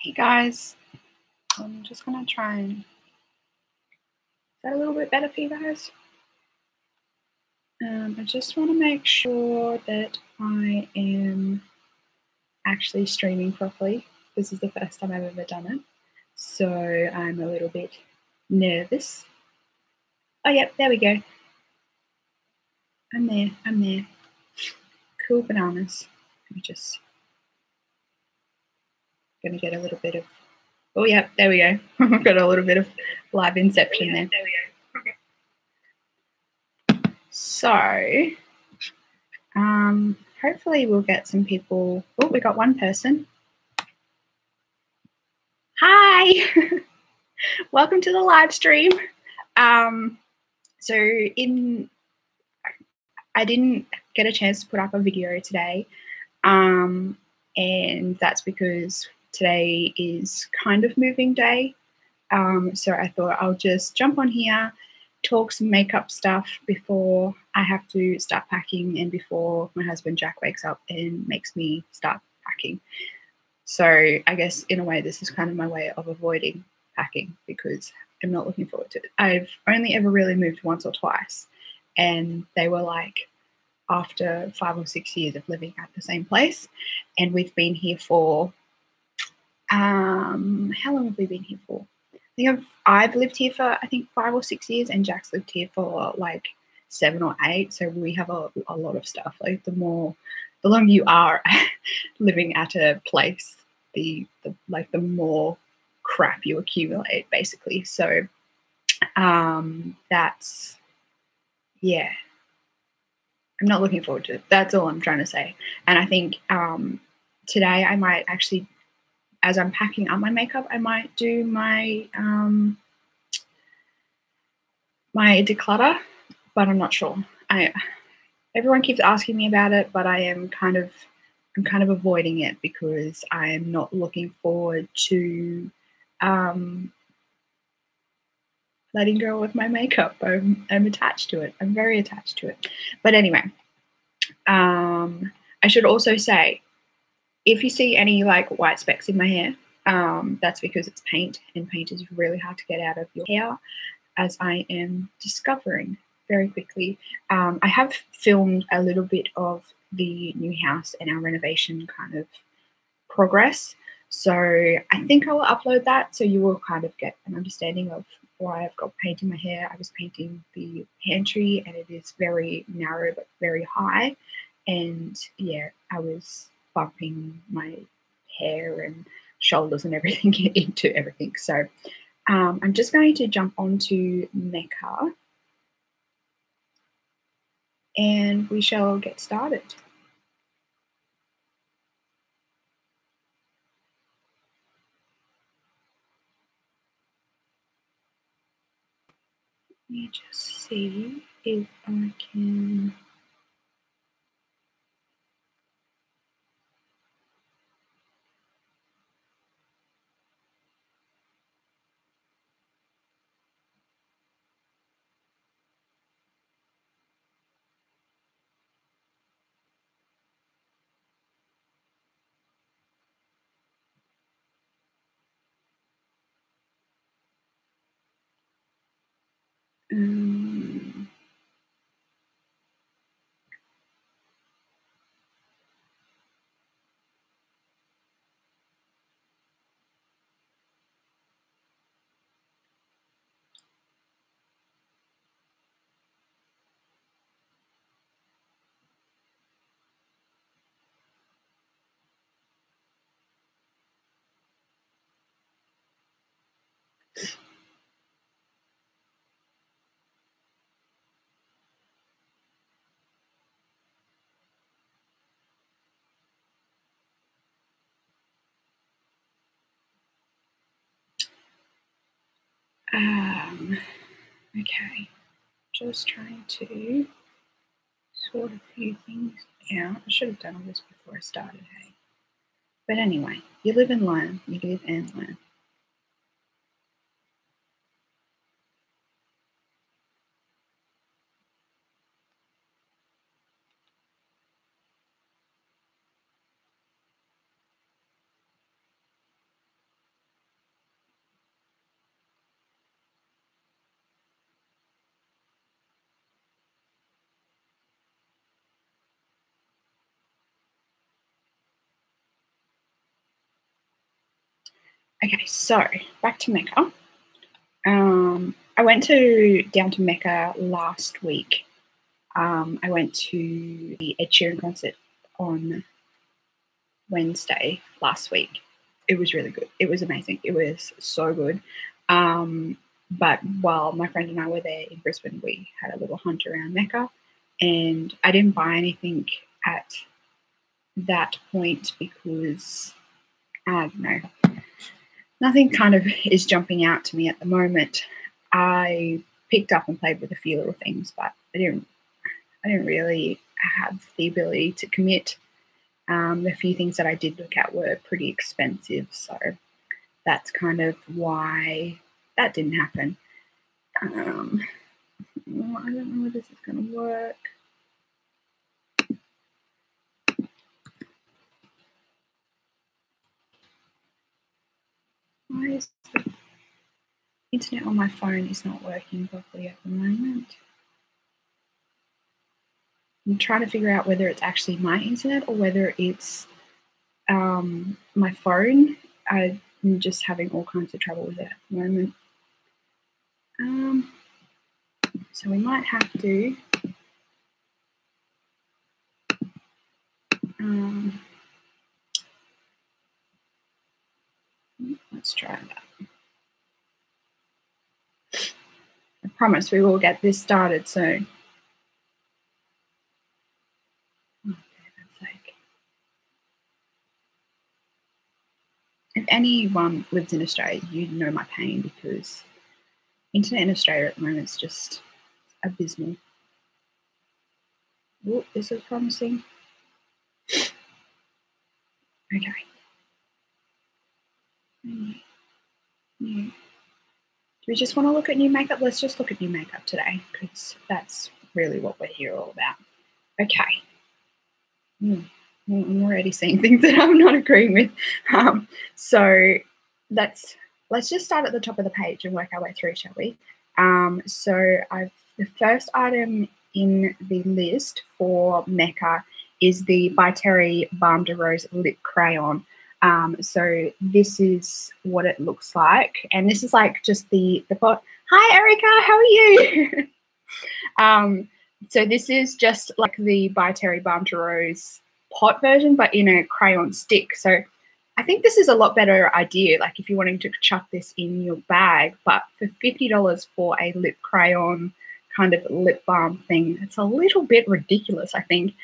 Hey guys, I'm just gonna try and, is that a little bit better for you guys? I just want to make sure that I am actually streaming properly. This is the first time I've ever done it, so I'm a little bit nervous. Oh yep, there we go. I'm there. Cool bananas. I'm just gonna get a little bit of, oh yep, there we go. I've got a little bit of live inception there. So, hopefully we'll get some people. Oh, we got one person. Hi, welcome to the live stream. So I didn't get a chance to put up a video today, and that's because today is kind of moving day. So I thought I'll just jump on here, talk some makeup stuff before I have to start packing and before my husband Jack wakes up and makes me start packing. So I guess in a way this is kind of my way of avoiding packing because I'm not looking forward to it. I've only ever really moved once or twice, and they were like after 5 or 6 years of living at the same place, and we've been here for how long have we been here for? I think I've lived here for I think 5 or 6 years, and Jack's lived here for like 7 or 8. So we have a lot of stuff. Like the longer you are living at a place, the more crap you accumulate, basically. So that's, yeah. I'm not looking forward to it. That's all I'm trying to say. And I think today I might actually, as I'm packing up my makeup, I might do my my declutter, but I'm not sure. Everyone keeps asking me about it, but I'm kind of avoiding it because I'm not looking forward to letting go of my makeup. I'm attached to it. I'm very attached to it. But anyway, I should also say, if you see any like white specks in my hair, that's because it's paint, and paint is really hard to get out of your hair, as I am discovering very quickly. I have filmed a little bit of the new house and our renovation kind of progress. So I think I will upload that so you will kind of get an understanding of why I've got paint in my hair. I was painting the pantry and it is very narrow but very high. And yeah, I was bumping my hair and shoulders and everything into everything. So I'm just going to jump onto Mecca and we shall get started. Let me just see if I can. Okay, just trying to sort a few things out. I should have done all this before I started, hey? But anyway, you live and learn. You live and learn. Okay, so back to Mecca. I went down to Mecca last week. I went to the Ed Sheeran concert on Wednesday last week. It was really good. It was amazing. It was so good. But while my friend and I were there in Brisbane, we had a little hunt around Mecca, and I didn't buy anything at that point because I don't know. Nothing kind of is jumping out to me at the moment. I picked up and played with a few little things, but I didn't really have the ability to commit. The few things that I did look at were pretty expensive, so that's kind of why that didn't happen. I don't know if this is going to work. Why is the internet on my phone is not working properly at the moment? I'm trying to figure out whether it's actually my internet or whether it's my phone. I'm just having all kinds of trouble with it at the moment. So we might have to let's try that. I promise we will get this started soon. Oh, for heaven's sake. If anyone lives in Australia, you know my pain because internet in Australia at the moment is just abysmal. Oh, this is promising. Okay. New. Do we just want to look at new makeup? Let's just look at new makeup today because that's really what we're here all about. Okay. I'm already seeing things that I'm not agreeing with. So let's just start at the top of the page and work our way through, shall we? So the first item in the list for Mecca is the By Terry Balm de Rose lip crayon. So this is what it looks like, and this is like just the pot. Hi, Erica, how are you? So this is just like the By Terry Balm de Rose pot version, but in a crayon stick. So I think this is a lot better idea, like if you're wanting to chuck this in your bag, but for $50 for a lip crayon kind of lip balm thing, it's a little bit ridiculous, I think.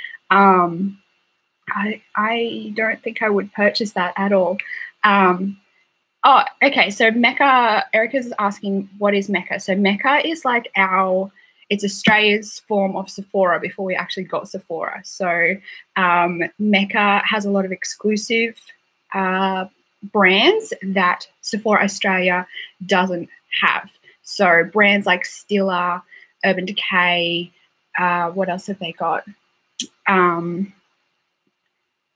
I don't think I would purchase that at all. Oh, okay, so Mecca, Erica's asking, what is Mecca? So Mecca is like it's Australia's form of Sephora before we actually got Sephora. So Mecca has a lot of exclusive brands that Sephora Australia doesn't have. So brands like Stila, Urban Decay, what else have they got?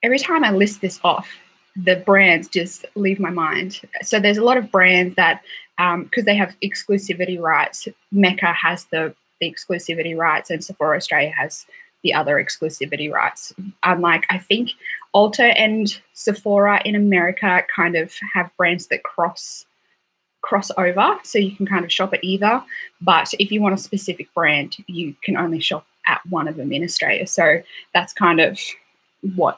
Every time I list this off, the brands just leave my mind. So there's a lot of brands that, because they have exclusivity rights, Mecca has the exclusivity rights and Sephora Australia has the other exclusivity rights. Unlike, I think, Ulta and Sephora in America kind of have brands that cross over, so you can kind of shop at either. But if you want a specific brand, you can only shop at one of them in Australia. So that's kind of what,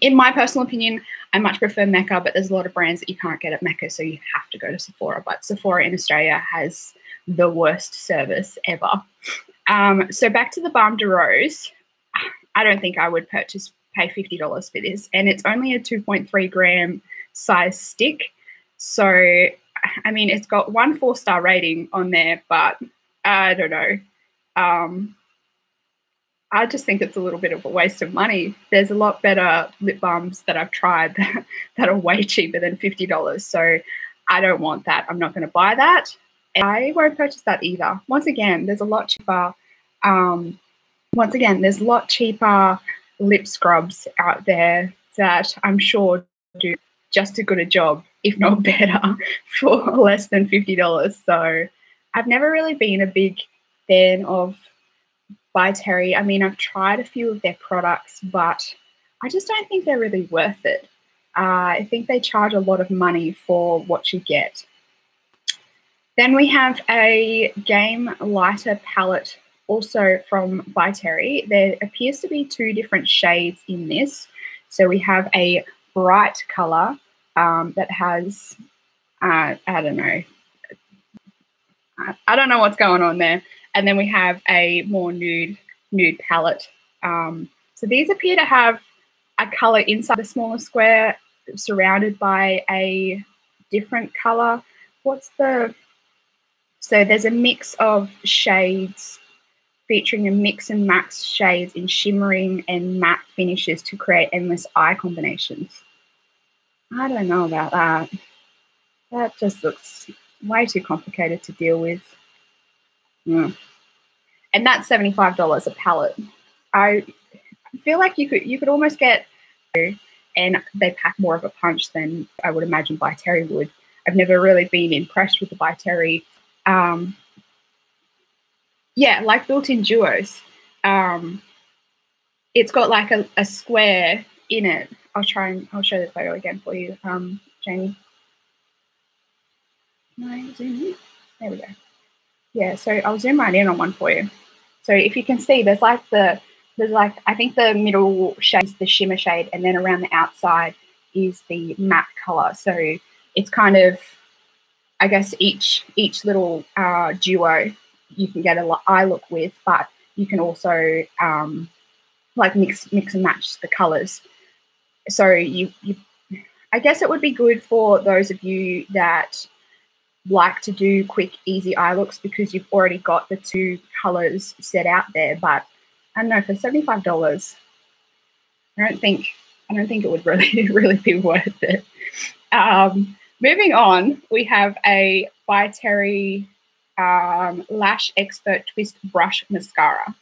in my personal opinion, I much prefer Mecca, but there's a lot of brands that you can't get at Mecca, so you have to go to Sephora. But Sephora in Australia has the worst service ever. So back to the Balm de Rose. I don't think I would pay $50 for this, and it's only a 2.3 gram size stick. So, I mean, it's got 1 4-star rating on there, but I don't know. I just think it's a little bit of a waste of money. There's a lot better lip balms that I've tried that are way cheaper than $50. So I don't want that. I'm not going to buy that. And I won't purchase that either. Once again, there's a lot cheaper. There's a lot cheaper lip scrubs out there that I'm sure do just as good a job, if not better, for less than $50. So I've never really been a big fan of By Terry. I mean, I've tried a few of their products, but I just don't think they're really worth it. I think they charge a lot of money for what you get. Then we have a game lighter palette, also from By Terry. There appears to be 2 different shades in this. So we have a bright color that has, I don't know, I don't know what's going on there. And then we have a more nude palette. So these appear to have a color inside the smaller square surrounded by a different color. So there's a mix of shades featuring a mix and match shades in shimmering and matte finishes to create endless eye combinations. I don't know about that. That just looks way too complicated to deal with. Yeah. And that's $75 a palette. I feel like you could almost get, and they pack more of a punch than I would imagine By Terry would. I've never really been impressed with the By Terry. Yeah, like built-in duos. It's got like a square in it. I'll show the photo again for you, Jamie. Can I zoom in? There we go. Yeah, so I'll zoom right in on one for you. So if you can see, there's like I think the middle shade is the shimmer shade, and then around the outside is the matte color. So it's kind of, I guess, each little duo you can get an eye look with, but you can also like mix and match the colors. So I guess it would be good for those of you that like to do quick, easy eye looks because you've already got the 2 colors set out there. But I don't know, for $75, I don't think it would really be worth it. Moving on, we have a By Terry Lash Expert Twist Brush Mascara,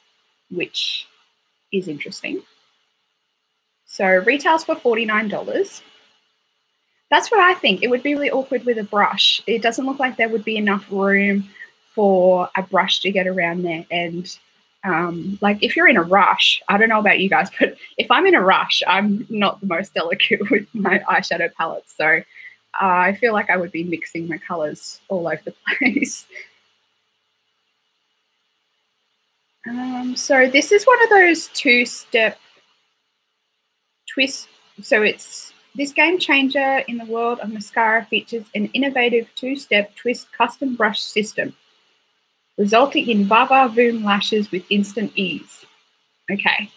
which is interesting. So retails for $49. That's what I think. It would be really awkward with a brush. It doesn't look like there would be enough room for a brush to get around there. And like if you're in a rush, I don't know about you guys, but if I'm in a rush, I'm not the most delicate with my eyeshadow palettes. So I feel like I would be mixing my colors all over the place. So this is one of those 2-step twists. So this game changer in the world of mascara features an innovative 2-step twist custom brush system, resulting in va-va-voom lashes with instant ease. Okay,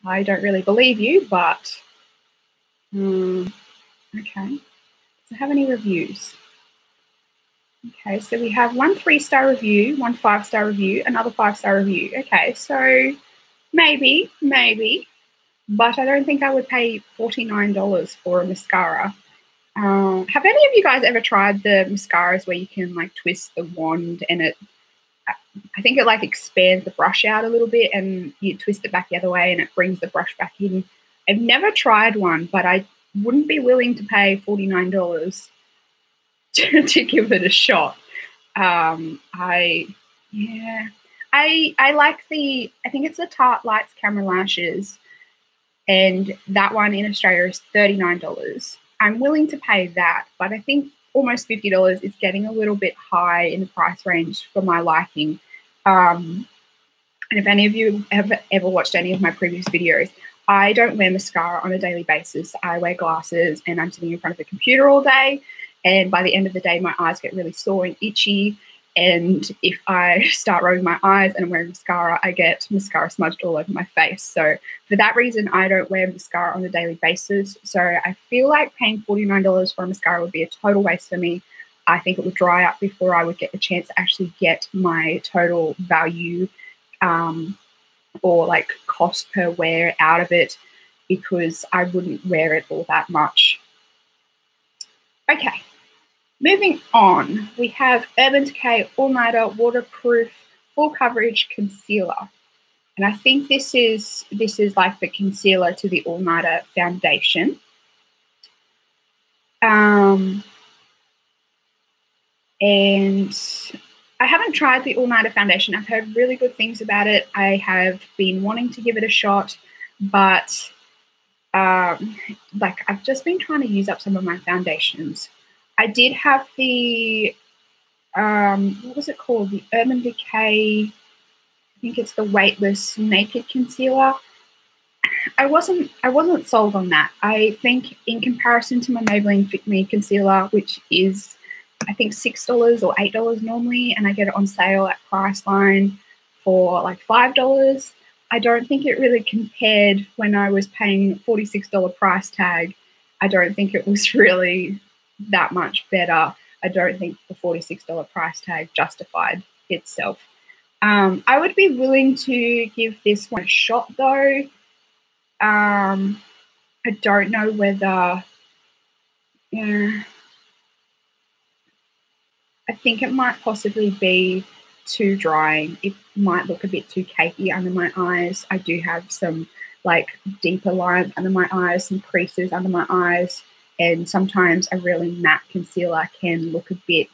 I don't really believe you, but okay. Does it have any reviews? Okay, so we have 1 3-star review, 1 5-star review, another 5-star review. Okay, so maybe, but I don't think I would pay $49 for a mascara. Have any of you guys ever tried the mascaras where you can like twist the wand and I think it like expands the brush out a little bit and you twist it back the other way and it brings the brush back in? I've never tried one, but I wouldn't be willing to pay $49 to give it a shot. I like I think it's the Tarte Lights Camera Lashes, and that one in Australia is $39. I'm willing to pay that, but I think almost $50 is getting a little bit high in the price range for my liking. And if any of you have ever watched any of my previous videos, I don't wear mascara on a daily basis. I wear glasses and I'm sitting in front of a computer all day. And by the end of the day, my eyes get really sore and itchy. And if I start rubbing my eyes and I'm wearing mascara, I get mascara smudged all over my face. So for that reason, I don't wear mascara on a daily basis. So I feel like paying $49 for a mascara would be a total waste for me. I think it would dry up before I would get the chance to actually get my total value or like cost per wear out of it, because I wouldn't wear it all that much. Okay. Moving on, we have Urban Decay All Nighter Waterproof Full Coverage Concealer. And I think this is like the concealer to the All Nighter foundation. And I haven't tried the All Nighter foundation. I've heard really good things about it. I have been wanting to give it a shot, but like I've just been trying to use up some of my foundations. I did have the, what was it called? The Urban Decay, I think it's the Weightless Naked Concealer. I wasn't sold on that. I think in comparison to my Maybelline Fit Me concealer, which is I think $6 or $8 normally, and I get it on sale at Priceline for like $5. I don't think it really compared when I was paying $46 price tag. I don't think it was really that much better. I don't think the $46 price tag justified itself. I would be willing to give this one a shot though. I don't know whether, yeah, I think it might possibly be too drying. It might look a bit too cakey under my eyes. I do have some like deeper lines under my eyes, some creases under my eyes, and sometimes a really matte concealer can look a bit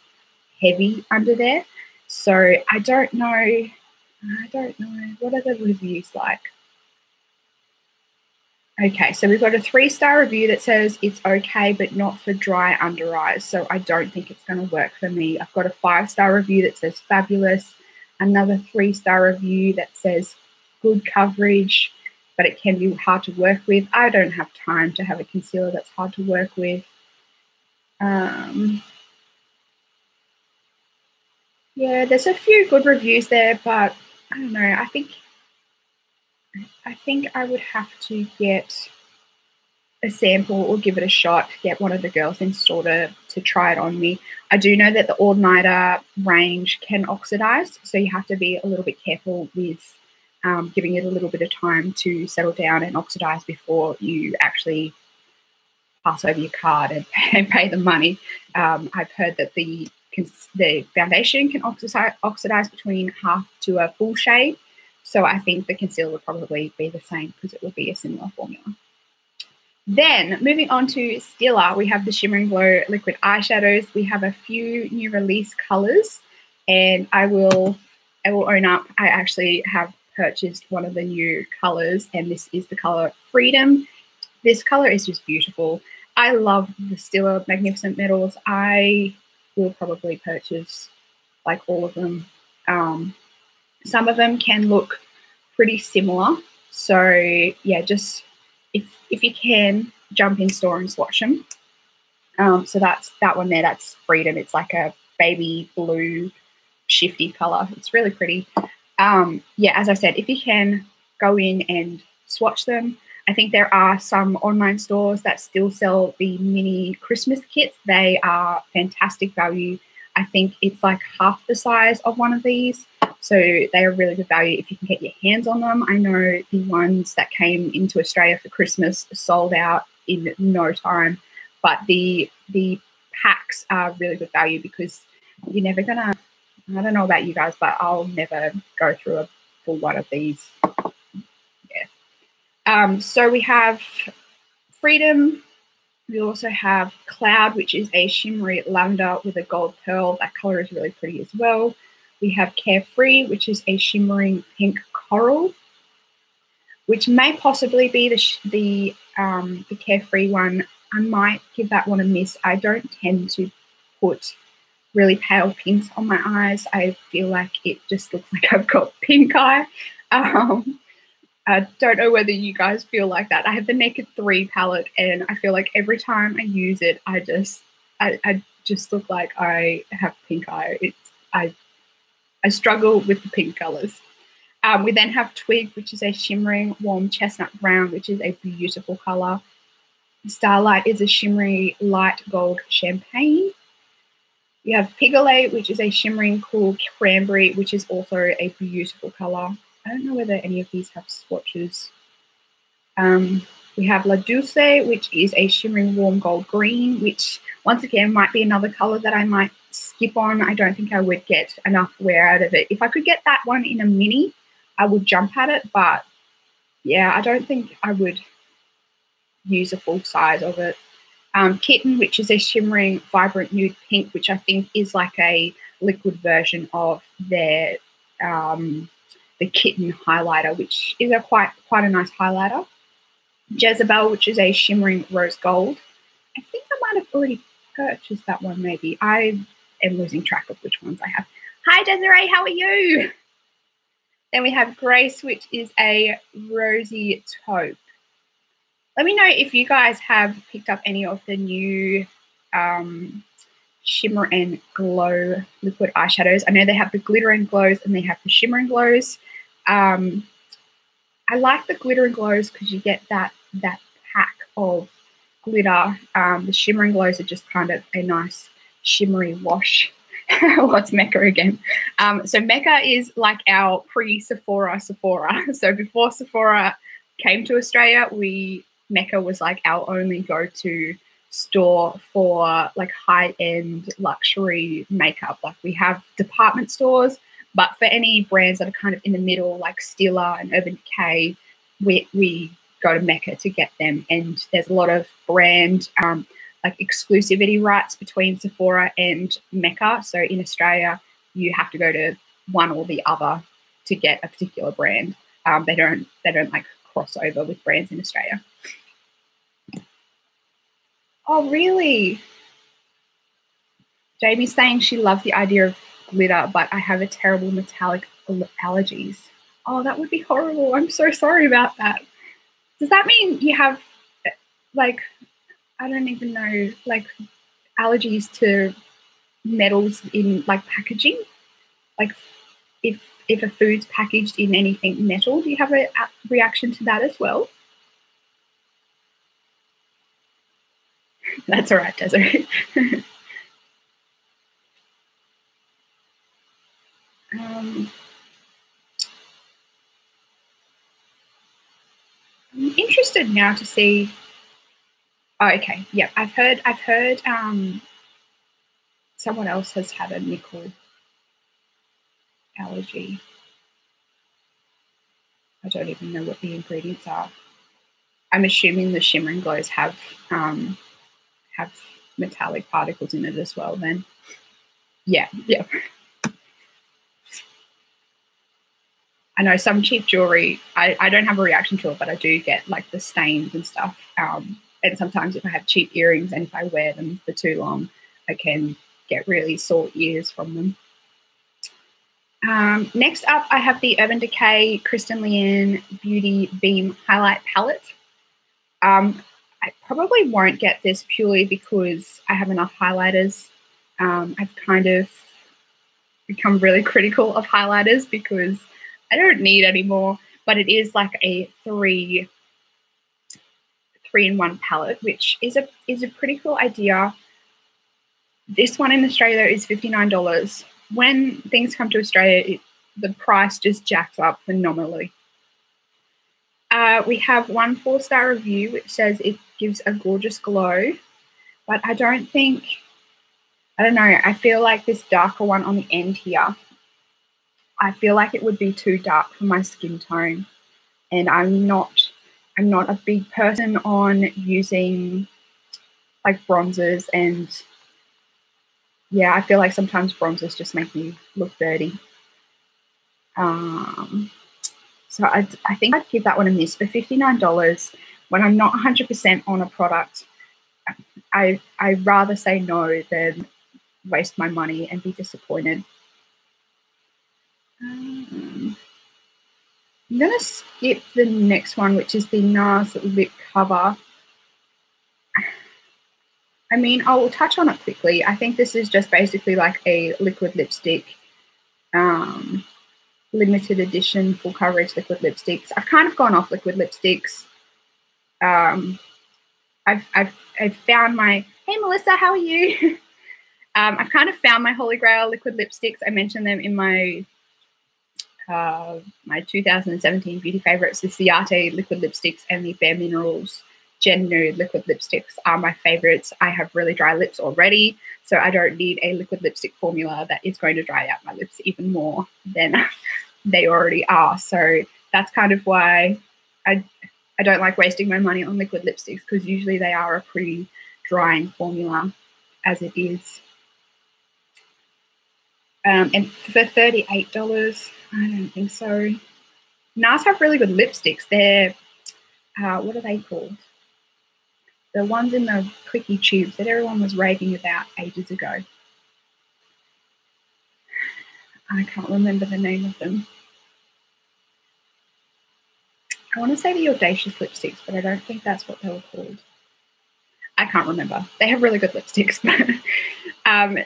heavy under there. So I don't know. What are the reviews like? Okay, so we've got a 3-star review that says it's okay, but not for dry under eyes. So I don't think it's going to work for me. I've got a 5-star review that says fabulous. Another 3-star review that says good coverage, but it can be hard to work with. I don't have time to have a concealer that's hard to work with. Yeah, there's a few good reviews there, but I don't know. I think I would have to get a sample or give it a shot, get one of the girls in store to try it on me. I do know that the All Nighter range can oxidize, so you have to be a little bit careful with giving it a little bit of time to settle down and oxidize before you actually pass over your card and pay the money. I've heard that the foundation can oxidize between half to a full shade, so I think the concealer would probably be the same because it would be a similar formula. Then, moving on to Stila, we have the Shimmer and Glow liquid eyeshadows. We have a few new release colors, and I will own up, I actually have purchased one of the new colors, and this is the color Freedom. This color is just beautiful. I love the Stila Magnificent Metals. I will probably purchase like all of them. Some of them can look pretty similar. So yeah, just if you can, jump in store and swatch them. So that's that one there. That's Freedom. It's like a baby blue shifty color. It's really pretty. Yeah, as I said, if you can, go in and swatch them. I think there are some online stores that still sell the mini Christmas kits. They are fantastic value. I think it's like half the size of one of these. So they are really good value if you can get your hands on them. I know the ones that came into Australia for Christmas sold out in no time, but the packs are really good value because you're never gonna, I don't know about you guys, but I'll never go through a full one of these. Yeah. So we have Freedom. We also have Cloud, which is a shimmery lavender with a gold pearl. That color is really pretty as well. We have Carefree, which is a shimmering pink coral, which may possibly be the Carefree one. I might give that one a miss. I don't tend to put really pale pinks on my eyes. I feel like it just looks like I've got pink eye. I don't know whether you guys feel like that. I have the Naked 3 palette, and I feel like every time I use it, I just look like I have pink eye. I struggle with the pink colors. We then have Twig, which is a shimmering warm chestnut brown, which is a beautiful color. Starlight is a shimmery light gold champagne. We have Pigolate, which is a shimmering cool cranberry, which is also a beautiful color. I don't know whether any of these have swatches. We have La Dulce, which is a shimmering warm gold green, which once again might be another color that I might skip on. I don't think I would get enough wear out of it. If I could get that one in a mini, I would jump at it, but yeah, I don't think I would use a full size of it. Kitten, which is a shimmering vibrant nude pink, which I think is like a liquid version of their the Kitten highlighter, which is quite a nice highlighter. Jezebel, which is a shimmering rose gold. I think I might have already purchased that one, maybe. I am losing track of which ones I have. Hi, Desiree, how are you? Then we have Grace, which is a rosy taupe. Let me know if you guys have picked up any of the new shimmer and glow liquid eyeshadows. I know they have the glitter and glows and they have the shimmer and glows. I like the glitter and glows because you get that pack of glitter. The shimmer and glows are just kind of a nice shimmery wash. What's Mecca again? So Mecca is like our pre-Sephora. So before Sephora came to Australia, Mecca was like our only go-to store for like high-end luxury makeup. Like we have department stores, but for any brands that are kind of in the middle, like Stila and Urban Decay, we go to Mecca to get them. And there's a lot of brand like exclusivity rights between Sephora and Mecca. So in Australia, you have to go to one or the other to get a particular brand. They don't like cross over with brands in Australia. Oh, really? Jamie's saying she loves the idea of glitter, but I have a terrible metallic allergies. Oh, that would be horrible. I'm so sorry about that. Does that mean you have, like, I don't even know, like allergies to metals in like packaging? Like if a food's packaged in anything metal, do you have a reaction to that as well? That's all right, Desiree. I'm interested now to see. Oh, okay. Yeah, I've heard someone else has had a nickel allergy. I don't even know what the ingredients are. I'm assuming the shimmer and glows have metallic particles in it as well then. Yeah. I know some cheap jewelry, I don't have a reaction to it, but I do get like the stains and stuff. And sometimes if I have cheap earrings and if I wear them for too long, I can get really sore ears from them. Next up, I have the Urban Decay Kristen Leanne Beauty Beam Highlight Palette. I probably won't get this purely because I have enough highlighters. I've kind of become really critical of highlighters because I don't need any more, but it is like a three-in-one palette, which is a pretty cool idea. This one in Australia is $59. When things come to Australia, the price just jacks up phenomenally. We have one 4-star review which says it gives a gorgeous glow, but I don't know. I feel like this darker one on the end here, I feel like it would be too dark for my skin tone, and I'm not a big person on using like bronzers, and yeah, I feel like sometimes bronzers just make me look dirty. So I think I'd give that one a miss. For $59, when I'm not 100% on a product, I'd rather say no than waste my money and be disappointed. I'm going to skip the next one, which is the NARS lip cover. I mean, I will touch on it quickly. I think this is just basically like a liquid lipstick, limited edition full coverage liquid lipsticks. I've kind of gone off liquid lipsticks. I've found my, hey Melissa, how are you? I've kind of found my holy grail liquid lipsticks. I mentioned them in my 2017 beauty favorites. The Ciate liquid lipsticks and the Bare Minerals Gen Nude liquid lipsticks are my favorites. I have really dry lips already, so I don't need a liquid lipstick formula that is going to dry out my lips even more than they already are. So that's kind of why I don't like wasting my money on liquid lipsticks, because usually they are a pretty drying formula as it is. And for $38, I don't think so. NARS have really good lipsticks. what are they called? The ones in the quickie tubes that everyone was raving about ages ago. I can't remember the name of them. I want to say the Audacious lipsticks, but I don't think that's what they were called. I can't remember. They have really good lipsticks.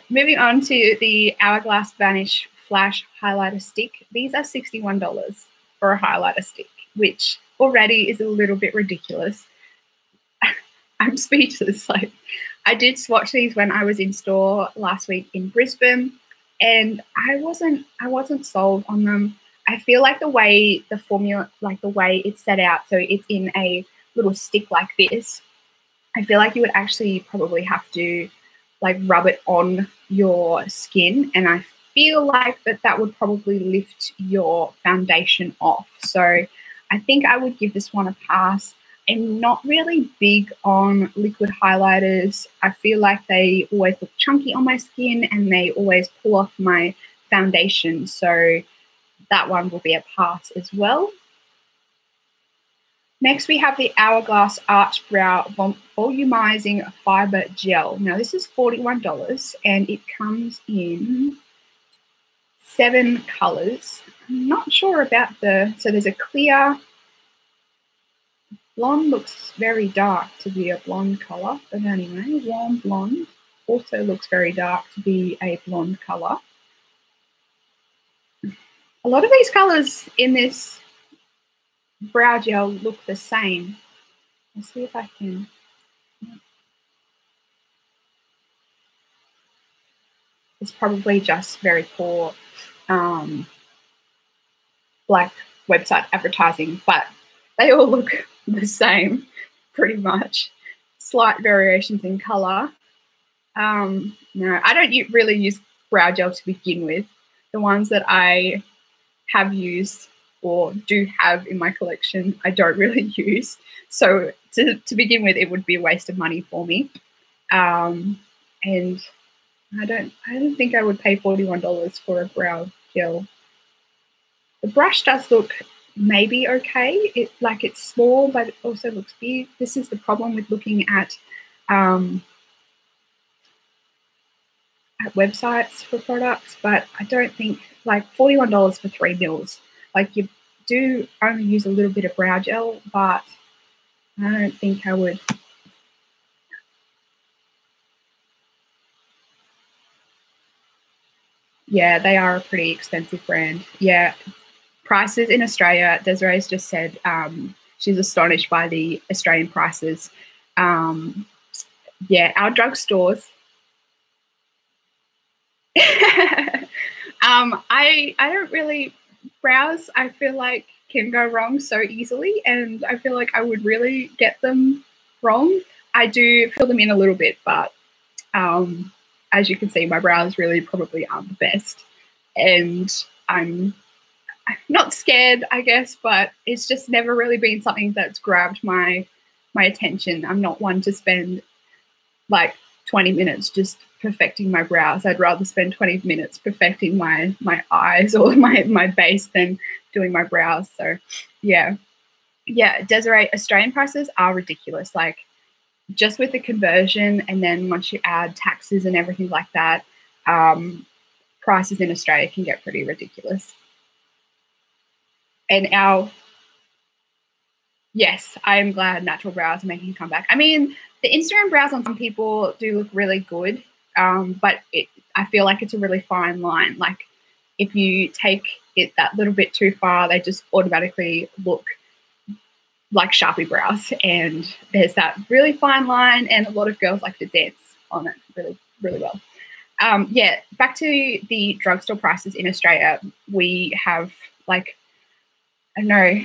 Moving on to the Hourglass Vanish Flash Highlighter Stick. These are $61 for a highlighter stick, which already is a little bit ridiculous. I'm speechless. Like, I did swatch these when I was in store last week in Brisbane, and I wasn't sold on them. I feel like the way the formula, like the way it's set out, so it's in a little stick like this, I feel like you would actually probably have to like rub it on your skin, and I feel like that would probably lift your foundation off. So I think I would give this one a pass. I'm not really big on liquid highlighters. I feel like they always look chunky on my skin and they always pull off my foundation. So that one will be a pass as well. Next, we have the Hourglass Arch Brow Volumizing Fiber Gel. Now, this is $41 and it comes in 7 colors. I'm not sure about so there's a clear, blonde looks very dark to be a blonde color, but anyway, warm blonde also looks very dark to be a blonde color. A lot of these colors in this brow gel look the same. Let's see if I can. It's probably just very poor like website advertising, but they all look the same pretty much. Slight variations in color. No, I don't really use brow gel to begin with. The ones that I have used or do have in my collection, I don't really use. So to begin with, it would be a waste of money for me. And I don't think I would pay $41 for a brow gel. The brush does look maybe okay. It's small, but it also looks big. This is the problem with looking at websites for products, but I don't think like $41 for 3 mils. Like, you do only use a little bit of brow gel, but I don't think I would. Yeah, they are a pretty expensive brand. Yeah, prices in Australia, Desiree's just said she's astonished by the Australian prices. Yeah, our drugstores. I don't really brows. I feel like can go wrong so easily, and I feel like I would really get them wrong. I do fill them in a little bit, but as you can see, my brows really probably aren't the best, and I'm not scared, I guess, but it's just never really been something that's grabbed my attention. I'm not one to spend like 20 minutes just perfecting my brows. I'd rather spend 20 minutes perfecting my eyes or my base than doing my brows. So yeah, Desiree, Australian prices are ridiculous. Like, just with the conversion, and then once you add taxes and everything like that, prices in Australia can get pretty ridiculous. And yes, I am glad natural brows are making a comeback. I mean, the Instagram brows on some people do look really good, but I feel like it's a really fine line. Like, if you take it that little bit too far, they just automatically look like Sharpie brows. And there's that really fine line, and a lot of girls like to dance on it really, really well. Yeah, back to the drugstore prices in Australia. We have, like, I don't know,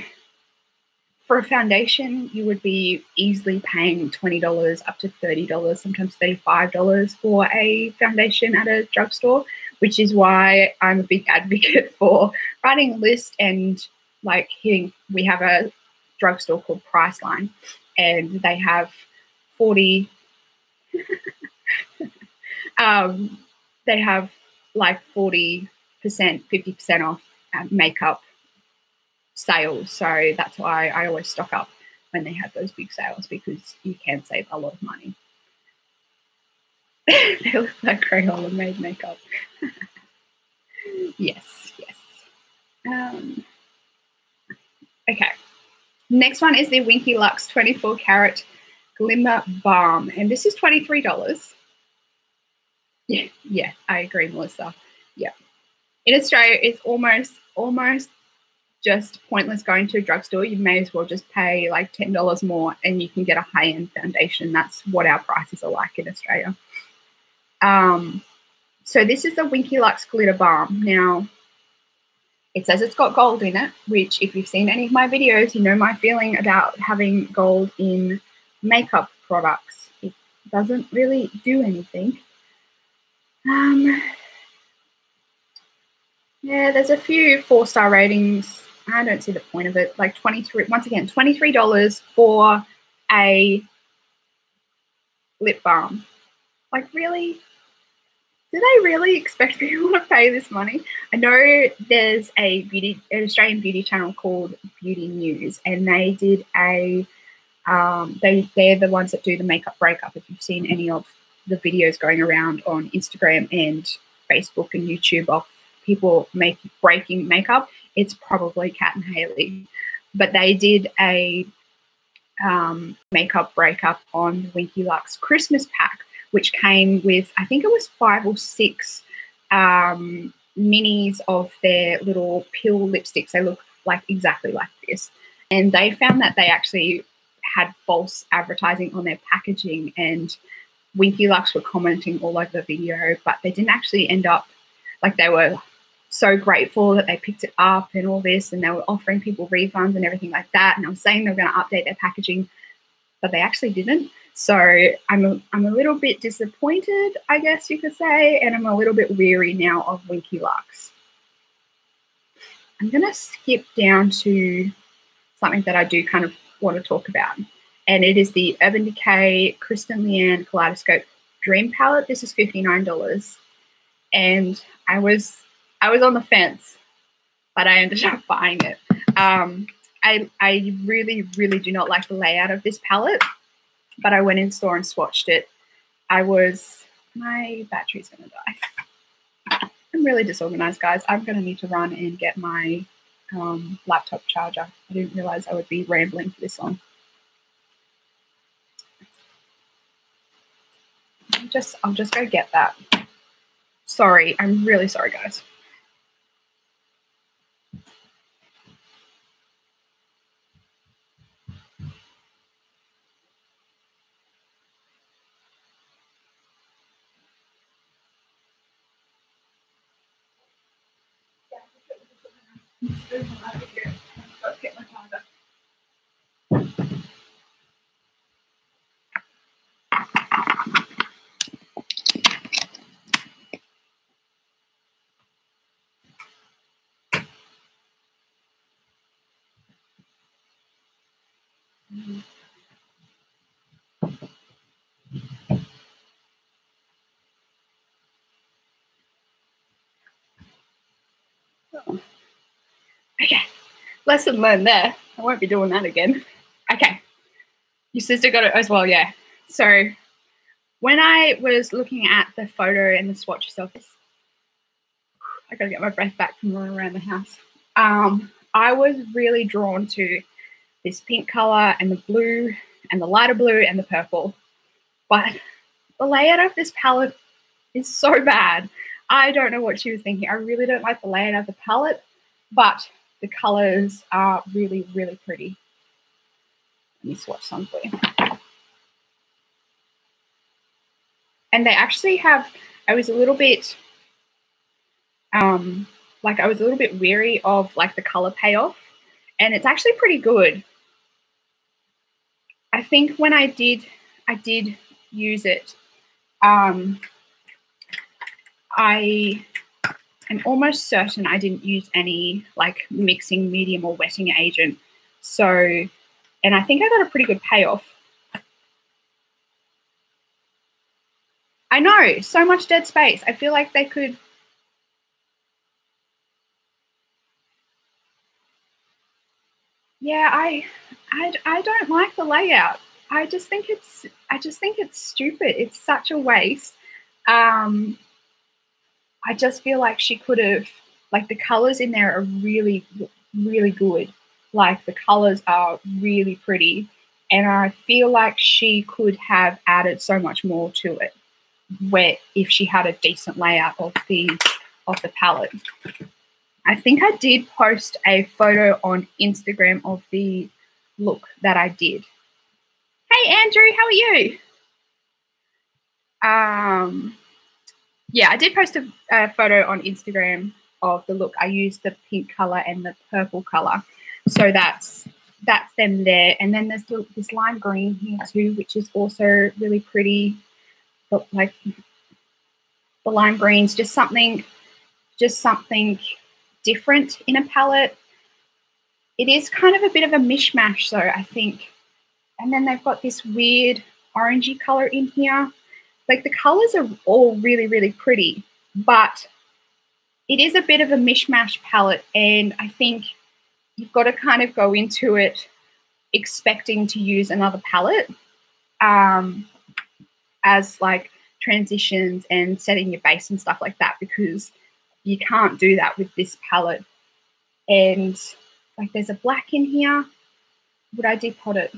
for a foundation, you would be easily paying $20 up to $30, sometimes $35 for a foundation at a drugstore, which is why I'm a big advocate for writing a list and like we have a drugstore called Priceline, and they have 40, they have like 40%, 50% off makeup sales. So that's why I always stock up when they had those big sales, because you can save a lot of money. They look like Crayola made makeup. Yes, yes. Okay. Next one is the Winky Lux 24 Karat Glimmer Balm, and this is $23. Yeah, I agree, Melissa. Yeah. In Australia, it's almost just pointless going to a drugstore. You may as well just pay like $10 more and you can get a high-end foundation. That's what our prices are like in Australia. So this is the Winky Lux Glitter Balm. Now, it says it's got gold in it, which if you've seen any of my videos, you know my feeling about having gold in makeup products. It doesn't really do anything. Yeah, there's a few 4-star ratings. I don't see the point of it. Like $23 for a lip balm. Like, really? Do they really expect people to pay this money? I know there's an Australian beauty channel called Beauty News, and they did a they're the ones that do the makeup breakup. If you've seen any of the videos going around on Instagram and Facebook and YouTube of people breaking makeup, it's probably Kat and Hayley. But they did a makeup breakup on the Winky Lux Christmas pack, which came with, I think it was 5 or 6 minis of their little pill lipsticks. They look like exactly like this. And they found that they actually had false advertising on their packaging, and Winky Lux were commenting all over the video, but they didn't actually end up, like, they were so grateful that they picked it up and all this, and they were offering people refunds and everything like that. And I was saying they were going to update their packaging, but they actually didn't. So I'm a little bit disappointed, I guess you could say, and I'm a little bit weary now of Winky Lux. I'm going to skip down to something that I do kind of want to talk about, and it is the Urban Decay Kristen Leanne Kaleidoscope Dream Palette. This is $59, and I was on the fence, but I ended up buying it. I really, really do not like the layout of this palette, but I went in store and swatched it. My battery's going to die. I'm really disorganized, guys. I'm going to need to run and get my laptop charger. I didn't realize I would be rambling for this long. I'll just go get that. Sorry, I'm really sorry, guys. Okay, lesson learned there. I won't be doing that again. Okay, your sister got it as well, yeah. So when I was looking at the photo and the swatch yourself, I gotta get my breath back from running around the house. I was really drawn to this pink color and the blue and the lighter blue and the purple, but the layout of this palette is so bad. I don't know what she was thinking. I really don't like the layout of the palette, but the colors are really, really pretty. Let me swatch some for you. And they actually have, I was a little bit weary of like the color payoff, and it's actually pretty good. I think when I did use it, I am almost certain I didn't use any like mixing medium or wetting agent. So, and I think I got a pretty good payoff. I know, so much dead space. I feel like they could. Yeah, I don't like the layout. I just think it's stupid. It's such a waste. Um, I just feel like she could have, like, the colors in there are really really good. Like, the colors are really pretty, and I feel like she could have added so much more to it. Where if she had a decent layout of the palette. I think I did post a photo on Instagram of the look that I did. Hey Andrew, how are you? Yeah, I did post a photo on Instagram of the look. I used the pink color and the purple color, so that's them there. And then there's this lime green here too, which is also really pretty. But like the lime green's just something different in a palette. It is kind of a bit of a mishmash, though, I think. And then they've got this weird orangey color in here. Like, the colors are all really, really pretty, but it is a bit of a mishmash palette, and I think you've got to kind of go into it expecting to use another palette as like transitions and setting your base and stuff like that, because you can't do that with this palette. And like, there's a black in here. Would I depot it?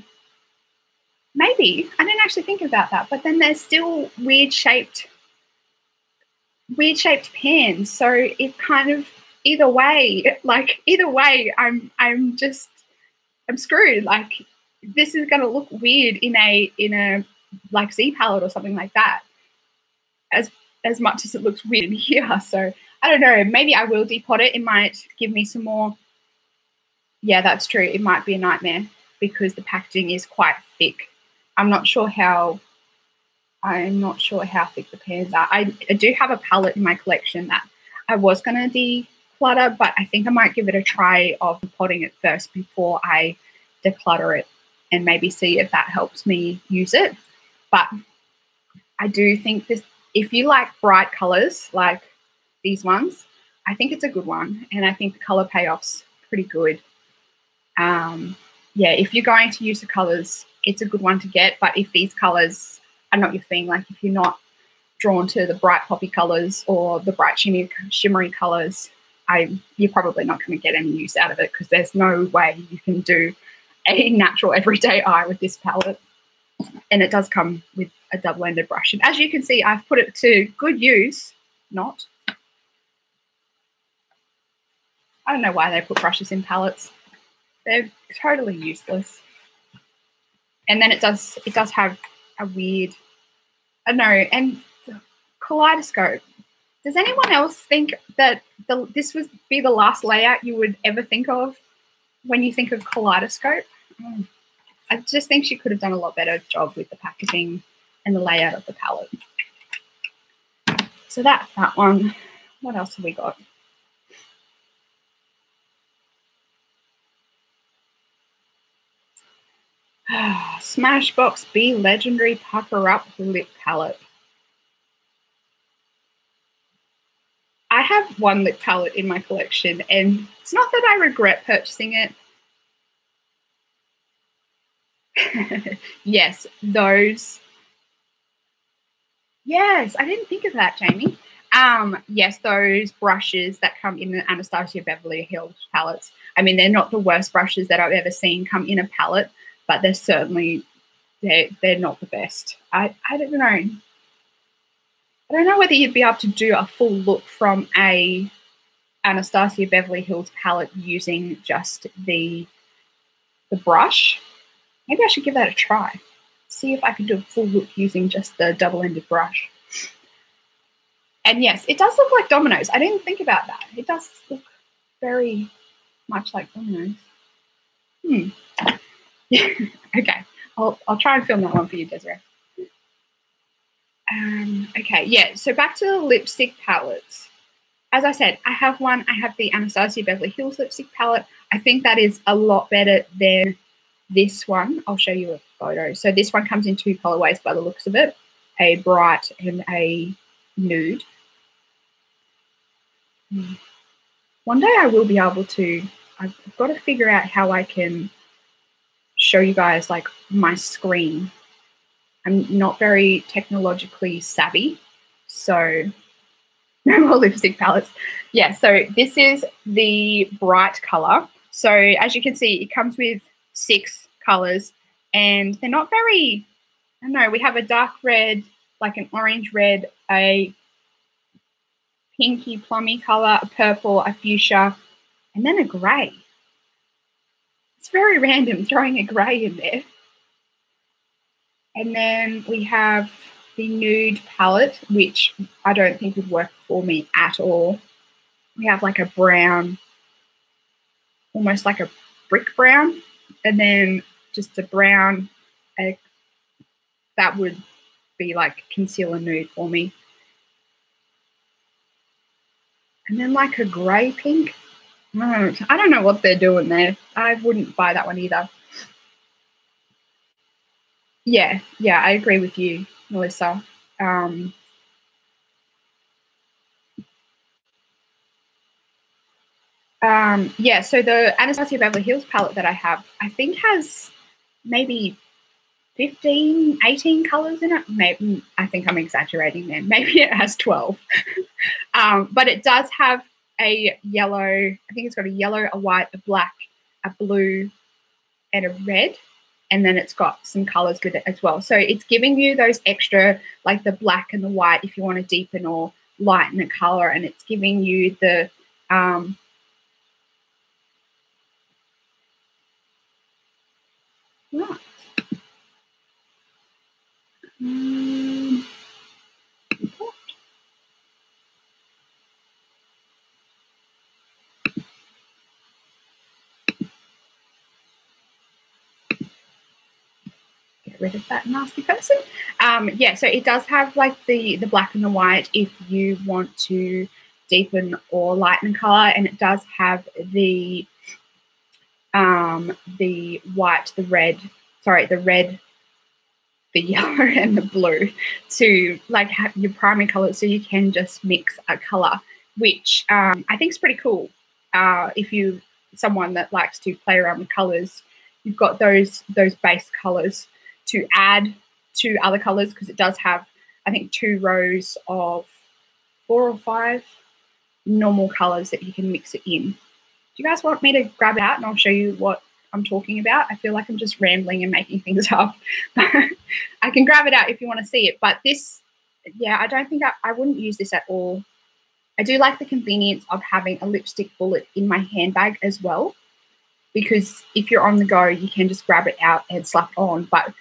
Maybe. I didn't actually think about that. But then there's still weird shaped pans. So it kind of, either way, I'm screwed. Like, this is gonna look weird in a like Z palette or something like that. As much as it looks weird in here. So I don't know. Maybe I will depot it. It might give me some more. Yeah, that's true. It might be a nightmare because the packaging is quite thick. I'm not sure how thick the pans are. I do have a palette in my collection that I was going to declutter, but I think I might give it a try of potting it first before I declutter it and maybe see if that helps me use it. But I do think this, if you like bright colors like these ones, I think it's a good one, and I think the color payoff's pretty good. Yeah, if you're going to use the colors, it's a good one to get. But if these colors are not your thing, like if you're not drawn to the bright poppy colors or the bright shimmery colors, you're probably not going to get any use out of it, because there's no way you can do a natural everyday eye with this palette. And it does come with a double-ended brush. And as you can see, I've put it to good use. Not. I don't know why they put brushes in palettes. They're totally useless. And then it does have a weird, I don't know, and kaleidoscope. Does anyone else think that this would be the last layout you would ever think of when you think of kaleidoscope? I just think she could have done a lot better job with the packaging and the layout of the palette. So that's that one. What else have we got? Smashbox B Legendary Pucker Up Lip Palette. I have one lip palette in my collection, and it's not that I regret purchasing it. Yes, those. Yes, I didn't think of that, Jamie. Yes, those brushes that come in the Anastasia Beverly Hills palettes. I mean, they're not the worst brushes that I've ever seen come in a palette, but they're certainly, they're not the best. I don't know. I don't know whether you'd be able to do a full look from a Anastasia Beverly Hills palette using just the brush. Maybe I should give that a try. See if I can do a full look using just the double-ended brush. And yes, it does look like dominoes. I didn't think about that. It does look very much like dominoes. Okay, I'll try and film that one for you, Desiree. Okay, yeah, so back to the lipstick palettes. As I said, I have one. I have the Anastasia Beverly Hills lipstick palette. I think that is a lot better than this one. I'll show you a photo. So this one comes in two colorways by the looks of it, a bright and a nude. One day I will be able to I've got to figure out how I can show you guys like my screen. I'm not very technologically savvy, so no more lipstick palettes. Yeah, so this is the bright color. So as you can see, it comes with 6 colors, and they're not very, I don't know, we have a dark red, like an orange red, a pinky plummy color, a purple, a fuchsia, and then a grey. It's very random throwing a grey in there. And then we have the nude palette, which I don't think would work for me at all. We have like a brown, almost like a brick brown, and then just a brown, that would be like concealer nude for me. And then like a grey pink. I don't know what they're doing there. I wouldn't buy that one either. Yeah, I agree with you, Melissa. Yeah, so the Anastasia Beverly Hills palette that I have, I think has maybe 15, 18 colors in it. Maybe, I think I'm exaggerating there. Maybe it has 12. But it does have a yellow, I think it's got a yellow, a white, a black, a blue, and a red. And then it's got some colors with it as well. So it's giving you those extra, like the black and the white, if you want to deepen or lighten the color. And it's giving you the, right. Get rid of that nasty person. Yeah, so it does have like the black and the white if you want to deepen or lighten color, and it does have the white, the red, the yellow, and the blue to like have your primary colors, so you can just mix a color, which I think is pretty cool. If you someone that likes to play around with colors, you've got those base colors to add to other colors, because it does have, I think, 2 rows of 4 or 5 normal colors that you can mix it in. Do you guys want me to grab it out and I'll show you what I'm talking about? I feel like I'm just rambling and making things up. I can grab it out if you want to see it. But this, yeah, I don't think I wouldn't use this at all. I do like the convenience of having a lipstick bullet in my handbag as well, because if you're on the go, you can just grab it out and slap it on. But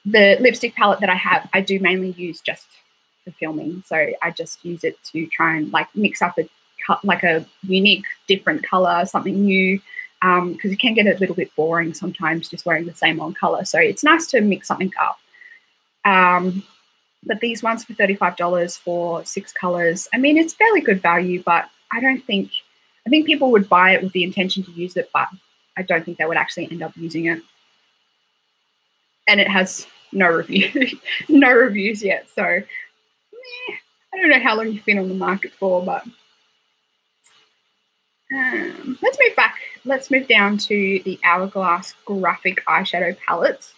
the lipstick palette that I have, I do mainly use just for filming. So I just use it to try and like mix up like a unique, different color, something new, because it can get a little bit boring sometimes just wearing the same old color. So it's nice to mix something up. But these ones for $35 for 6 colors, I mean, it's fairly good value, but I think people would buy it with the intention to use it, but I don't think they would actually end up using it. And it has no reviews yet. So I don't know how long you've been on the market for, but let's move back. Let's move down to the Hourglass graphic eyeshadow palettes.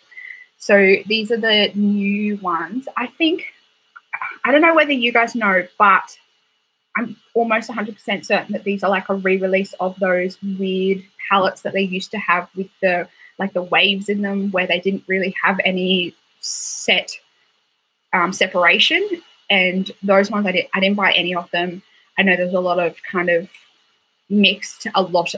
So these are the new ones. I don't know whether you guys know, but I'm almost 100% certain that these are like a re-release of those weird palettes that they used to have with the waves in them, where they didn't really have any set separation. And those ones I didn't buy any of them. I know there's a lot of kind of lots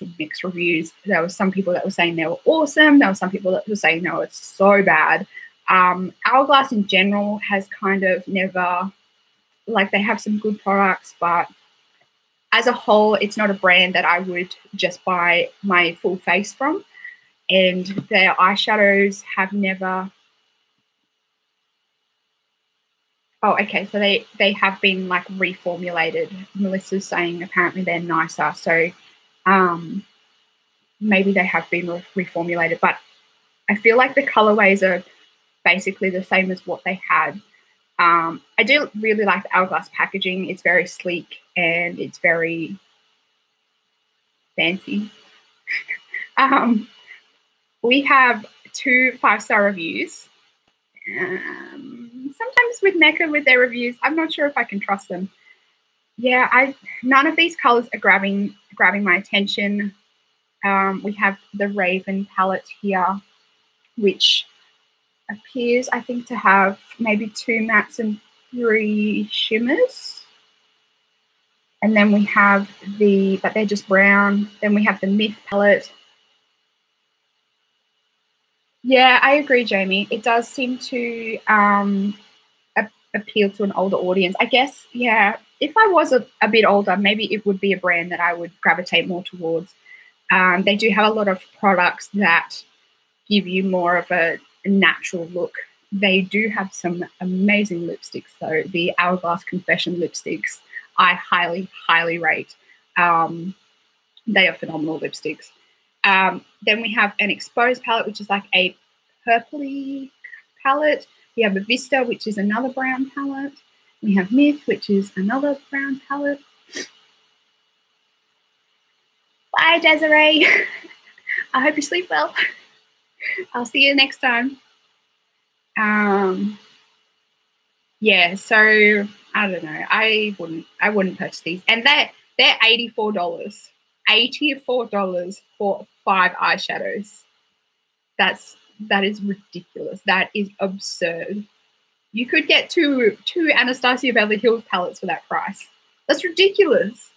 of mixed reviews. There were some people that were saying they were awesome. There were some people that were saying, no, it's so bad. Hourglass in general has kind of never, like, they have some good products, but as a whole, it's not a brand that I would just buy my full face from. And their eyeshadows have never. Oh, okay. So they have been like reformulated. Melissa's saying apparently they're nicer. So maybe they have been reformulated, but I feel like the colorways are basically the same as what they had. I do really like the Hourglass packaging. It's very sleek and it's very fancy. We have 2 5-star reviews. Sometimes with Mecca, with their reviews, I'm not sure if I can trust them. Yeah, none of these colors are grabbing my attention. We have the Raven palette here, which appears, I think, to have maybe 2 mattes and 3 shimmers. And then we have but they're just brown. Then we have the Myth palette. Yeah, I agree, Jamie. It does seem to appeal to an older audience. I guess, yeah, if I was a bit older, maybe it would be a brand that I would gravitate more towards. They do have a lot of products that give you more of a natural look. They do have some amazing lipsticks, though. The Hourglass Confession lipsticks, I highly, highly rate. They are phenomenal lipsticks. Then we have an Exposed palette, which is like a purpley palette. We have a Vista, which is another brown palette. We have Myth, which is another brown palette. Bye, Desiree. I hope you sleep well. I'll see you next time. Yeah, so I don't know. I wouldn't purchase these. And they're $84. $84 for 5 eyeshadows. That is ridiculous. That is absurd. You could get two Anastasia Beverly Hills palettes for that price. That's ridiculous.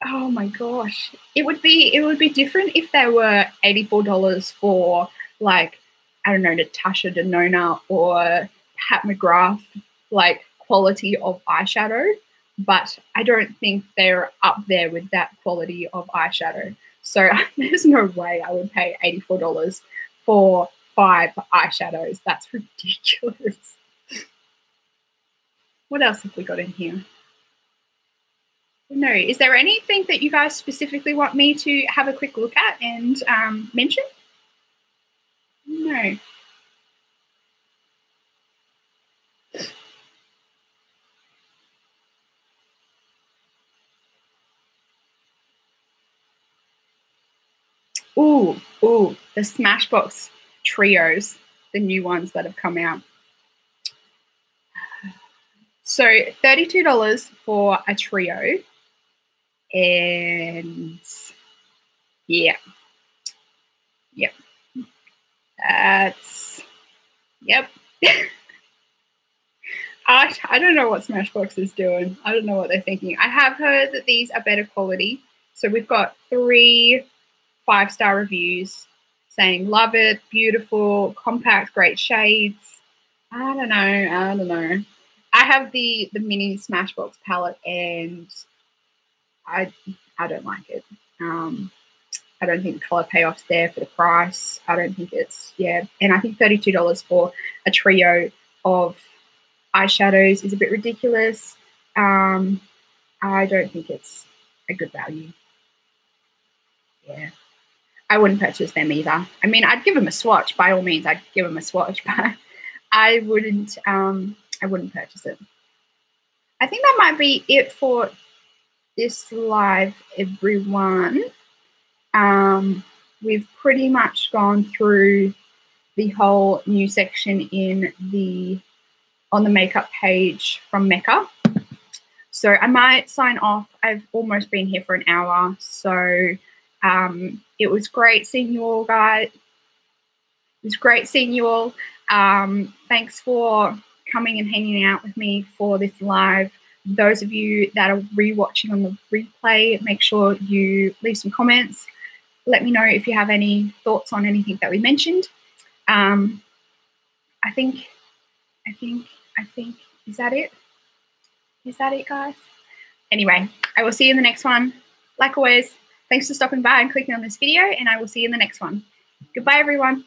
Oh my gosh. It would be different if they were $84 for, like, I don't know, Natasha Denona or Pat McGrath, like, quality of eyeshadow. But I don't think they're up there with that quality of eyeshadow. So there's no way I would pay $84 for 5 eyeshadows. That's ridiculous. What else have we got in here? No. Is there anything that you guys specifically want me to have a quick look at and mention? No. Ooh, the Smashbox trios, the new ones that have come out. So $32 for a trio. And yeah. Yep. Yep. I don't know what Smashbox is doing. I don't know what they're thinking. I have heard that these are better quality. So we've got 3 5-star reviews saying love it, beautiful, compact, great shades. I don't know. I have the mini Smashbox palette and I don't like it. I don't think the color payoff's there for the price. I don't think it's, yeah. And I think $32 for a trio of eyeshadows is a bit ridiculous. I don't think it's a good value. Yeah. I wouldn't purchase them either. I mean, I'd give them a swatch. By all means, I'd give them a swatch, but I wouldn't purchase it. I think that might be it for this live, everyone. We've pretty much gone through the whole new section on the makeup page from Mecca. So I might sign off. I've almost been here for an hour. So it was great seeing you all, guys. It was great seeing you all. Thanks for coming and hanging out with me for this live. Those of you that are rewatching on the replay, make sure you leave some comments. Let me know if you have any thoughts on anything that we mentioned. I think, is that it? Is that it, guys? Anyway, I will see you in the next one. Like always, thanks for stopping by and clicking on this video, and I will see you in the next one. Goodbye, everyone.